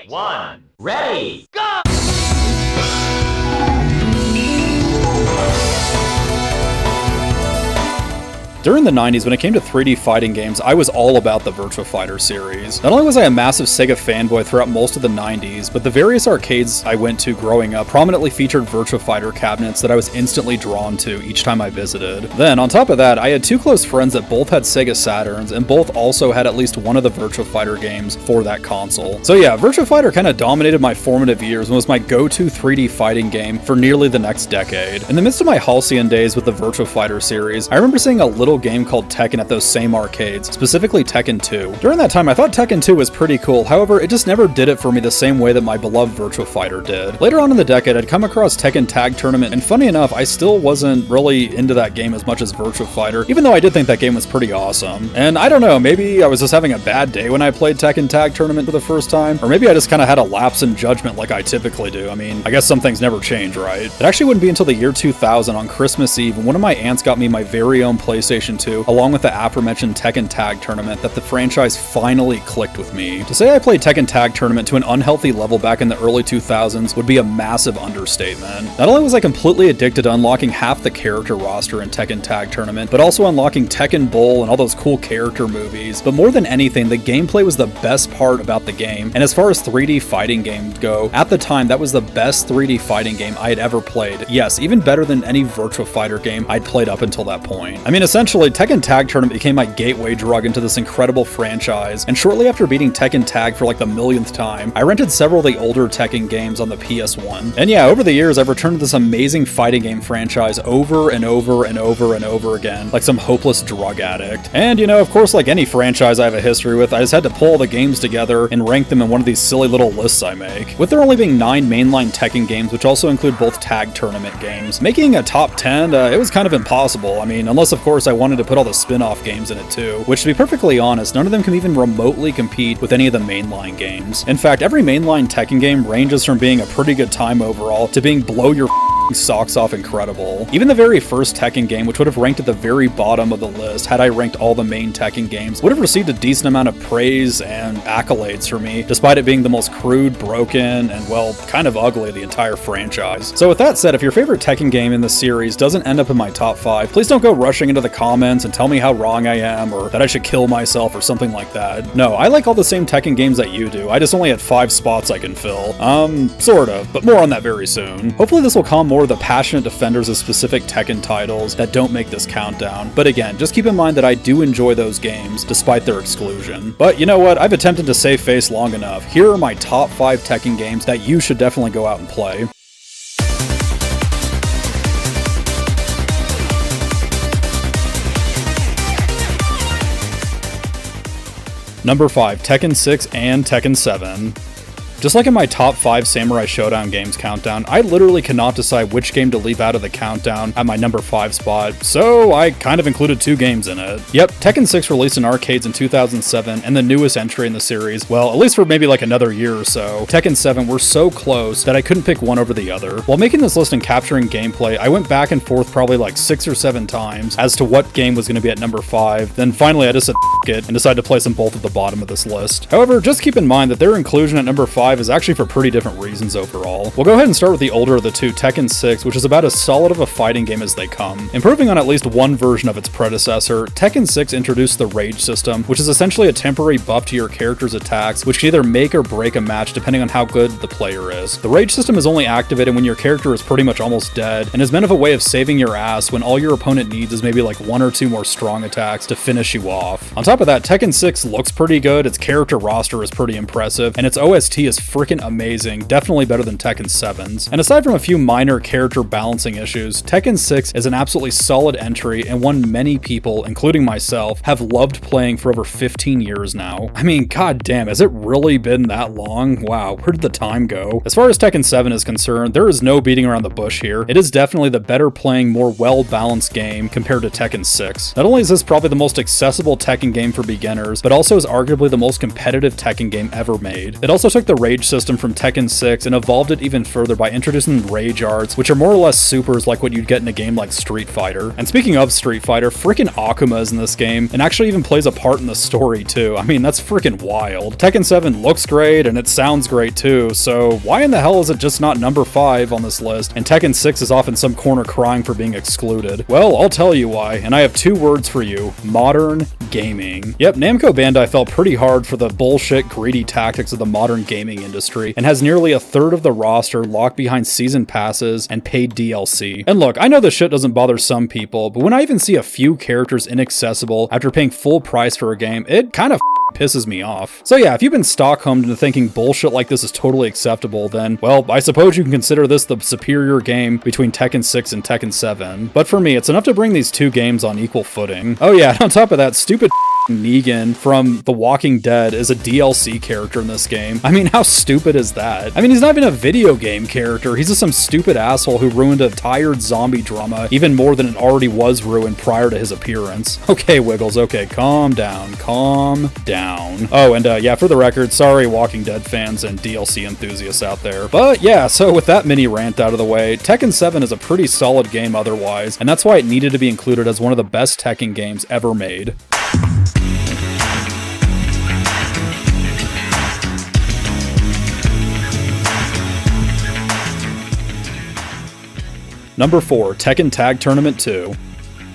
1, ready, go! During the 90s, when it came to 3D fighting games, I was all about the Virtua Fighter series. Not only was I a massive Sega fanboy throughout most of the 90s, but the various arcades I went to growing up prominently featured Virtua Fighter cabinets that I was instantly drawn to each time I visited. Then, on top of that, I had two close friends that both had Sega Saturns, and both also had at least one of the Virtua Fighter games for that console. So yeah, Virtua Fighter kinda dominated my formative years and was my go-to 3D fighting game for nearly the next decade. In the midst of my halcyon days with the Virtua Fighter series, I remember seeing a little game called Tekken at those same arcades, specifically Tekken 2. During that time, I thought Tekken 2 was pretty cool, however, it just never did it for me the same way that my beloved Virtua Fighter did. Later on in the decade, I'd come across Tekken Tag Tournament, and funny enough, I still wasn't really into that game as much as Virtua Fighter, even though I did think that game was pretty awesome. And I don't know, maybe I was just having a bad day when I played Tekken Tag Tournament for the first time, or maybe I just kinda had a lapse in judgment like I typically do. I mean, I guess some things never change, right? It actually wouldn't be until the year 2000 on Christmas Eve when one of my aunts got me my very own PlayStation 2, along with the aforementioned Tekken Tag Tournament, that the franchise finally clicked with me. To say I played Tekken Tag Tournament to an unhealthy level back in the early 2000s would be a massive understatement. Not only was I completely addicted to unlocking half the character roster in Tekken Tag Tournament, but also unlocking Tekken Bowl and all those cool character movies. But more than anything, the gameplay was the best part about the game, and as far as 3D fighting games go, at the time that was the best 3D fighting game I had ever played. Yes, even better than any Virtua Fighter game I'd played up until that point. I mean, essentially, Tekken Tag Tournament became my gateway drug into this incredible franchise, and shortly after beating Tekken Tag for like the millionth time, I rented several of the older Tekken games on the PS1. And yeah, over the years, I've returned to this amazing fighting game franchise over and over and over and over again, like some hopeless drug addict. And you know, of course, like any franchise I have a history with, I just had to pull all the games together and rank them in one of these silly little lists I make. With there only being 9 mainline Tekken games, which also include both Tag Tournament games, making a top 10, it was kind of impossible. I mean, unless of course I wanted to put all the spin-off games in it too, which to be perfectly honest, none of them can even remotely compete with any of the mainline games. In fact, every mainline Tekken game ranges from being a pretty good time overall to being blow your socks off incredible. Even the very first Tekken game, which would have ranked at the very bottom of the list had I ranked all the main Tekken games, would have received a decent amount of praise and accolades for me, despite it being the most crude, broken, and well, kind of ugly of the entire franchise. So with that said, if your favorite Tekken game in the series doesn't end up in my top 5, please don't go rushing into the comments and tell me how wrong I am, or that I should kill myself or something like that. No, I like all the same Tekken games that you do, I just only had 5 spots I can fill. Sort of, but more on that very soon. Hopefully this will calm more of the passionate defenders of specific Tekken titles that don't make this countdown, but again, just keep in mind that I do enjoy those games, despite their exclusion. But you know what, I've attempted to save face long enough. Here are my top 5 Tekken games that you should definitely go out and play. Number 5, Tekken 6 and Tekken 7. Just like in my top 5 Samurai Showdown games countdown, I literally cannot decide which game to leave out of the countdown at my number 5 spot, so I kind of included 2 games in it. Yep, Tekken 6 released in arcades in 2007, and the newest entry in the series, well, at least for maybe like another year or so, Tekken 7 were so close that I couldn't pick one over the other. While making this list and capturing gameplay, I went back and forth probably like 6 or 7 times as to what game was going to be at number 5, then finally I just said f*** it and decided to place them both at the bottom of this list. However, just keep in mind that their inclusion at number 5 is actually for pretty different reasons overall. We'll go ahead and start with the older of the two, Tekken 6, which is about as solid of a fighting game as they come. Improving on at least one version of its predecessor, Tekken 6 introduced the Rage system, which is essentially a temporary buff to your character's attacks, which can either make or break a match depending on how good the player is. The Rage system is only activated when your character is pretty much almost dead, and is meant of a way of saving your ass when all your opponent needs is maybe like 1 or 2 more strong attacks to finish you off. On top of that, Tekken 6 looks pretty good, its character roster is pretty impressive, and its OST is freaking amazing, definitely better than Tekken 7's. And aside from a few minor character balancing issues, Tekken 6 is an absolutely solid entry and one many people, including myself, have loved playing for over 15 years now. I mean, god damn, has it really been that long? Wow, where did the time go? As far as Tekken 7 is concerned, there is no beating around the bush here. It is definitely the better playing, more well-balanced game compared to Tekken 6. Not only is this probably the most accessible Tekken game for beginners, but also is arguably the most competitive Tekken game ever made. It also took the rage system from Tekken 6 and evolved it even further by introducing rage arts, which are more or less supers like what you'd get in a game like Street Fighter. And speaking of Street Fighter, freaking Akuma is in this game, and actually even plays a part in the story too. I mean, that's freaking wild. Tekken 7 looks great, and it sounds great too, so why in the hell is it just not number 5 on this list, and Tekken 6 is off in some corner crying for being excluded? Well, I'll tell you why, and I have 2 words for you: modern gaming. Yep, Namco Bandai fell pretty hard for the bullshit, greedy tactics of the modern gaming industry, and has nearly a third of the roster locked behind season passes and paid DLC. And look, I know this shit doesn't bother some people, but when I even see a few characters inaccessible after paying full price for a game, it kind of pisses me off. So yeah, if you've been Stockholmed into thinking bullshit like this is totally acceptable, then, well, I suppose you can consider this the superior game between Tekken 6 and Tekken 7. But for me, it's enough to bring these 2 games on equal footing. Oh yeah, and on top of that, stupid Negan from The Walking Dead is a DLC character in this game. I mean, how stupid is that? I mean, he's not even a video game character. He's just some stupid asshole who ruined a tired zombie drama even more than it already was ruined prior to his appearance. Okay, Wiggles, okay, calm down, calm down. Oh, and yeah, for the record, sorry Walking Dead fans and DLC enthusiasts out there. But yeah, so with that mini rant out of the way, Tekken 7 is a pretty solid game otherwise, and that's why it needed to be included as one of the best Tekken games ever made. Number 4, Tekken Tag Tournament 2.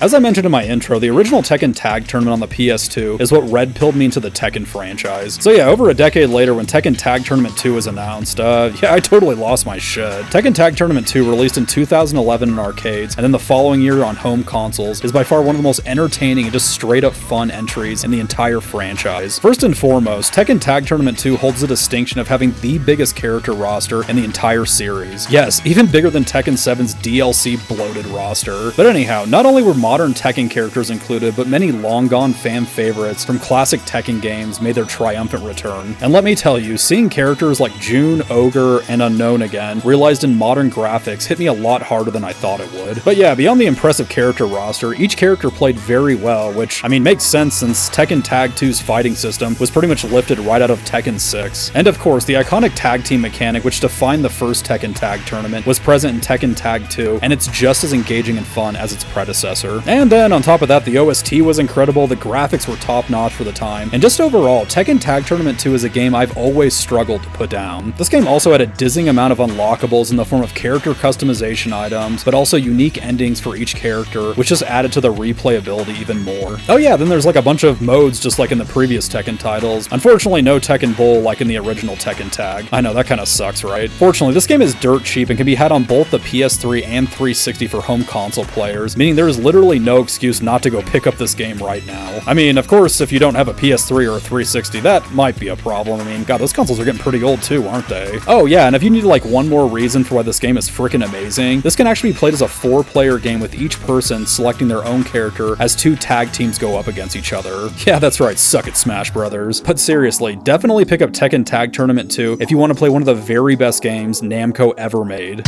As I mentioned in my intro, the original Tekken Tag Tournament on the PS2 is what red-pilled me into the Tekken franchise. So yeah, over a decade later when Tekken Tag Tournament 2 was announced, yeah, I totally lost my shit. Tekken Tag Tournament 2, released in 2011 in arcades, and then the following year on home consoles, is by far one of the most entertaining and just straight-up fun entries in the entire franchise. First and foremost, Tekken Tag Tournament 2 holds the distinction of having the biggest character roster in the entire series. Yes, even bigger than Tekken 7's DLC bloated roster. But anyhow, not only were modern Tekken characters included, but many long-gone fan favorites from classic Tekken games made their triumphant return. And let me tell you, seeing characters like June, Ogre, and Unknown again, realized in modern graphics, hit me a lot harder than I thought it would. But yeah, beyond the impressive character roster, each character played very well, which, I mean, makes sense since Tekken Tag 2's fighting system was pretty much lifted right out of Tekken 6. And of course, the iconic tag team mechanic which defined the first Tekken Tag Tournament was present in Tekken Tag 2, and it's just as engaging and fun as its predecessor. And then, on top of that, the OST was incredible, the graphics were top-notch for the time, and just overall, Tekken Tag Tournament 2 is a game I've always struggled to put down. This game also had a dizzying amount of unlockables in the form of character customization items, but also unique endings for each character, which just added to the replayability even more. Oh yeah, then there's like a bunch of modes just like in the previous Tekken titles. Unfortunately, no Tekken Bowl like in the original Tekken Tag. I know, that kinda sucks, right? Fortunately, this game is dirt cheap and can be had on both the PS3 and 360 for home console players, meaning there is literally no excuse not to go pick up this game right now. I mean, of course, if you don't have a PS3 or a 360, that might be a problem. I mean, god, those consoles are getting pretty old too, aren't they? Oh yeah, and if you need like one more reason for why this game is freaking amazing, this can actually be played as a 4-player game with each person selecting their own character as 2 tag teams go up against each other. Yeah, that's right, suck it, Smash Brothers. But seriously, definitely pick up Tekken Tag Tournament 2 if you want to play one of the very best games Namco ever made.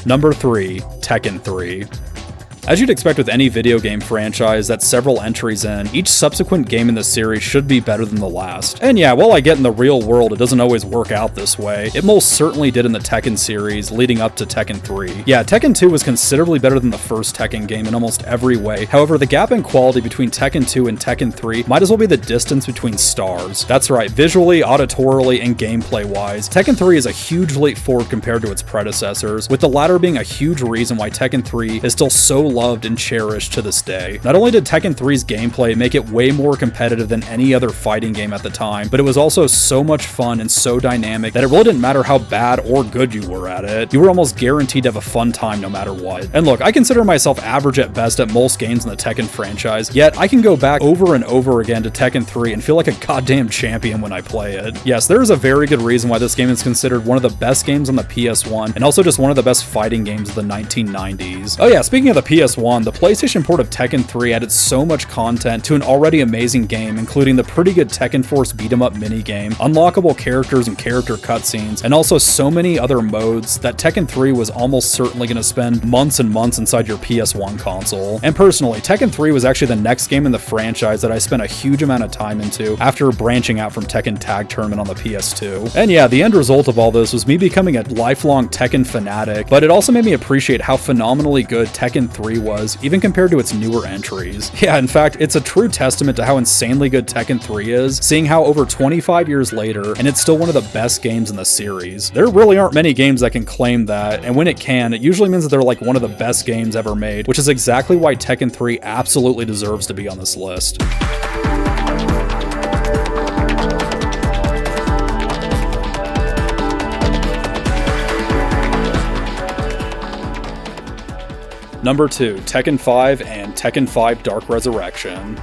Number 3, Tekken 3. As you'd expect with any video game franchise that's several entries in, each subsequent game in the series should be better than the last. And yeah, while I get in the real world it doesn't always work out this way, it most certainly did in the Tekken series leading up to Tekken 3. Yeah, Tekken 2 was considerably better than the first Tekken game in almost every way. However, the gap in quality between Tekken 2 and Tekken 3 might as well be the distance between stars. That's right, visually, auditorily, and gameplay-wise, Tekken 3 is a huge leap forward compared to its predecessors, with the latter being a huge reason why Tekken 3 is still so loved and cherished to this day. Not only did Tekken 3's gameplay make it way more competitive than any other fighting game at the time, but it was also so much fun and so dynamic that it really didn't matter how bad or good you were at it. You were almost guaranteed to have a fun time no matter what. And look, I consider myself average at best at most games in the Tekken franchise, yet I can go back over and over again to Tekken 3 and feel like a goddamn champion when I play it. Yes, there is a very good reason why this game is considered one of the best games on the PS1, and also just one of the best fighting games of the 1990s. Oh yeah, speaking of the PS1, the PlayStation port of Tekken 3 added so much content to an already amazing game, including the pretty good Tekken Force beat-em-up minigame, unlockable characters and character cutscenes, and also so many other modes that Tekken 3 was almost certainly going to spend months and months inside your PS1 console. And personally, Tekken 3 was actually the next game in the franchise that I spent a huge amount of time into after branching out from Tekken Tag Tournament on the PS2. And yeah, the end result of all this was me becoming a lifelong Tekken fanatic, but it also made me appreciate how phenomenally good Tekken 3 was, even compared to its newer entries. Yeah, in fact, it's a true testament to how insanely good Tekken 3 is, seeing how over 25 years later, and it's still one of the best games in the series. There really aren't many games that can claim that, and when it can, it usually means that they're like one of the best games ever made, which is exactly why Tekken 3 absolutely deserves to be on this list. Number 2, Tekken 5 and Tekken 5 Dark Resurrection.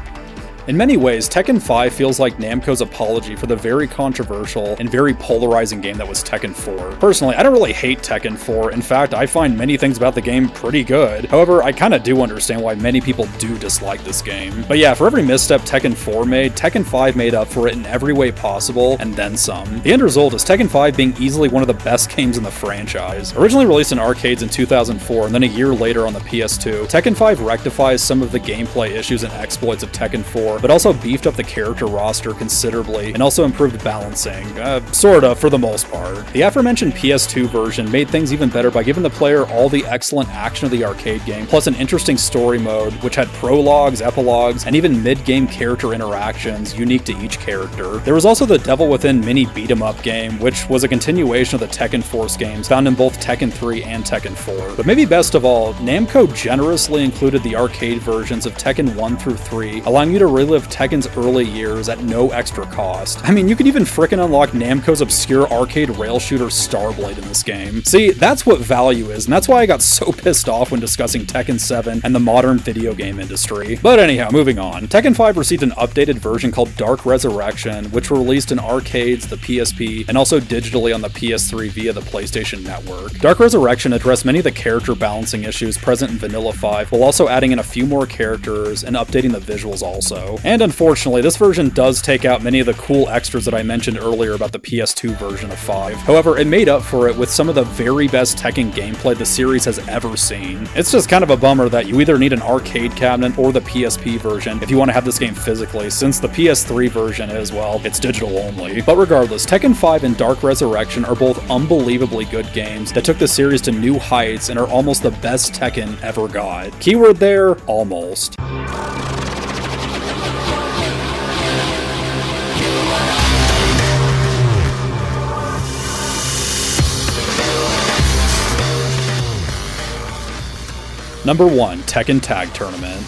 In many ways, Tekken 5 feels like Namco's apology for the very controversial and very polarizing game that was Tekken 4. Personally, I don't really hate Tekken 4. In fact, I find many things about the game pretty good. However, I kinda do understand why many people do dislike this game. But yeah, for every misstep Tekken 4 made, Tekken 5 made up for it in every way possible, and then some. The end result is Tekken 5 being easily one of the best games in the franchise. Originally released in arcades in 2004, and then a year later on the PS2, Tekken 5 rectifies some of the gameplay issues and exploits of Tekken 4, but also beefed up the character roster considerably and also improved balancing, sorta, for the most part. The aforementioned PS2 version made things even better by giving the player all the excellent action of the arcade game, plus an interesting story mode, which had prologues, epilogues, and even mid-game character interactions unique to each character. There was also the Devil Within mini beat-em-up game, which was a continuation of the Tekken Force games found in both Tekken 3 and Tekken 4. But maybe best of all, Namco generously included the arcade versions of Tekken 1 through 3, allowing you to relive Tekken's early years at no extra cost. I mean, you could even frickin' unlock Namco's obscure arcade rail shooter Starblade in this game. See, that's what value is, and that's why I got so pissed off when discussing Tekken 7 and the modern video game industry. But anyhow, moving on. Tekken 5 received an updated version called Dark Resurrection, which were released in arcades, the PSP, and also digitally on the PS3 via the PlayStation Network. Dark Resurrection addressed many of the character balancing issues present in Vanilla 5, while also adding in a few more characters and updating the visuals also. And unfortunately, this version does take out many of the cool extras that I mentioned earlier about the PS2 version of 5. However, it made up for it with some of the very best Tekken gameplay the series has ever seen. It's just kind of a bummer that you either need an arcade cabinet or the PSP version if you want to have this game physically, since the PS3 version is, well, it's digital only. But regardless, Tekken 5 and Dark Resurrection are both unbelievably good games that took the series to new heights and are almost the best Tekken ever got. Keyword there, almost. Number 1, Tekken Tag Tournament.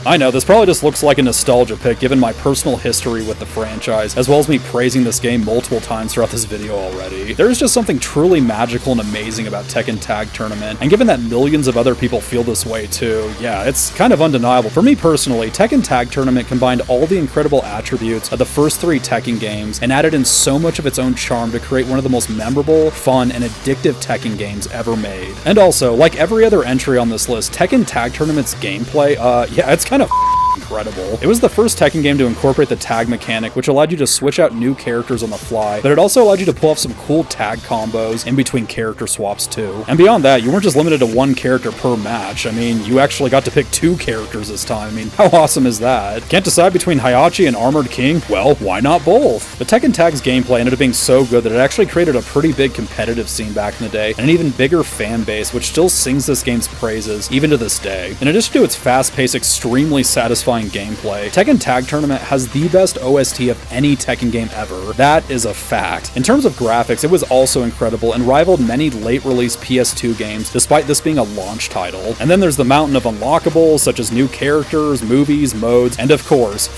I know, this probably just looks like a nostalgia pick given my personal history with the franchise, as well as me praising this game multiple times throughout this video already. There is just something truly magical and amazing about Tekken Tag Tournament, and given that millions of other people feel this way too, yeah, it's kind of undeniable. For me personally, Tekken Tag Tournament combined all the incredible attributes of the first 3 Tekken games and added in so much of its own charm to create one of the most memorable, fun, and addictive Tekken games ever made. And also, like every other entry on this list, Tekken Tag Tournament's gameplay, yeah, it's kind of incredible. It was the first Tekken game to incorporate the tag mechanic, which allowed you to switch out new characters on the fly, but it also allowed you to pull off some cool tag combos in between character swaps too. And beyond that, you weren't just limited to one character per match. I mean, you actually got to pick 2 characters this time. I mean, how awesome is that? Can't decide between Hayachi and Armored King? Well, why not both? The Tekken Tag's gameplay ended up being so good that it actually created a pretty big competitive scene back in the day, and an even bigger fan base, which still sings this game's praises even to this day. In addition to its fast-paced, extremely satisfying gameplay, Tekken Tag Tournament has the best OST of any Tekken game ever. That is a fact. In terms of graphics, it was also incredible and rivaled many late-release PS2 games, despite this being a launch title. And then there's the mountain of unlockables, such as new characters, movies, modes, and of course,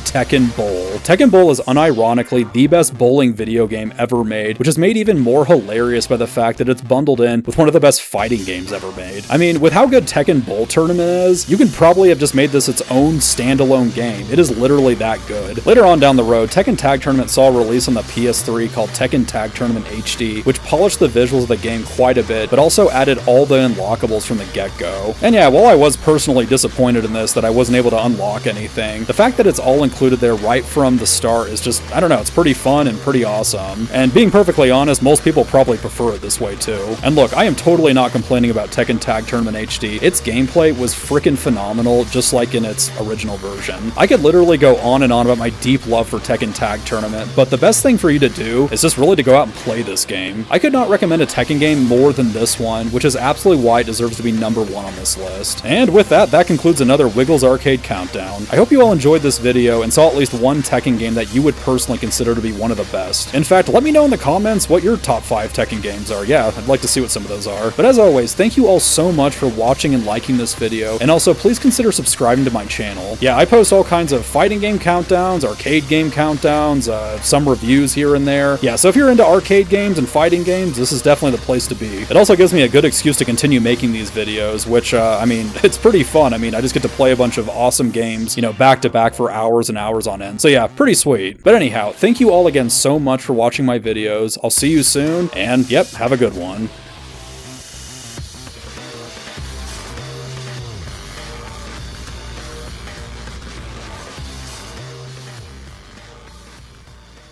Tekken Bowl. Tekken Bowl is unironically the best bowling video game ever made, which is made even more hilarious by the fact that it's bundled in with one of the best fighting games ever made. I mean, with how good Tekken Bowl Tournament is, you could probably have just made this its own standalone game. It is literally that good. Later on down the road, Tekken Tag Tournament saw a release on the PS3 called Tekken Tag Tournament HD, which polished the visuals of the game quite a bit, but also added all the unlockables from the get-go. And yeah, while I was personally disappointed in this that I wasn't able to unlock anything, the fact that it's all included there right from the start is just, I don't know, it's pretty fun and pretty awesome. And being perfectly honest, most people probably prefer it this way too. And look, I am totally not complaining about Tekken Tag Tournament HD. Its gameplay was freaking phenomenal, just like in its original version. I could literally go on and on about my deep love for Tekken Tag Tournament, but the best thing for you to do is just really to go out and play this game. I could not recommend a Tekken game more than this one, which is absolutely why it deserves to be number 1 on this list. And with that, that concludes another Wiggles Arcade Countdown. I hope you all enjoyed this video and saw at least one Tekken game that you would personally consider to be one of the best. In fact, let me know in the comments what your top 5 Tekken games are. Yeah, I'd like to see what some of those are. But as always, thank you all so much for watching and liking this video, and also please consider subscribing to my channel. Yeah, I post all kinds of fighting game countdowns, arcade game countdowns, some reviews here and there. Yeah, so if you're into arcade games and fighting games, this is definitely the place to be. It also gives me a good excuse to continue making these videos, which, I mean, it's pretty fun. I mean, I just get to play a bunch of awesome games, you know, back to back for hours and hours on end. So yeah, pretty sweet. But anyhow, thank you all again so much for watching my videos. I'll see you soon, and yep, have a good one.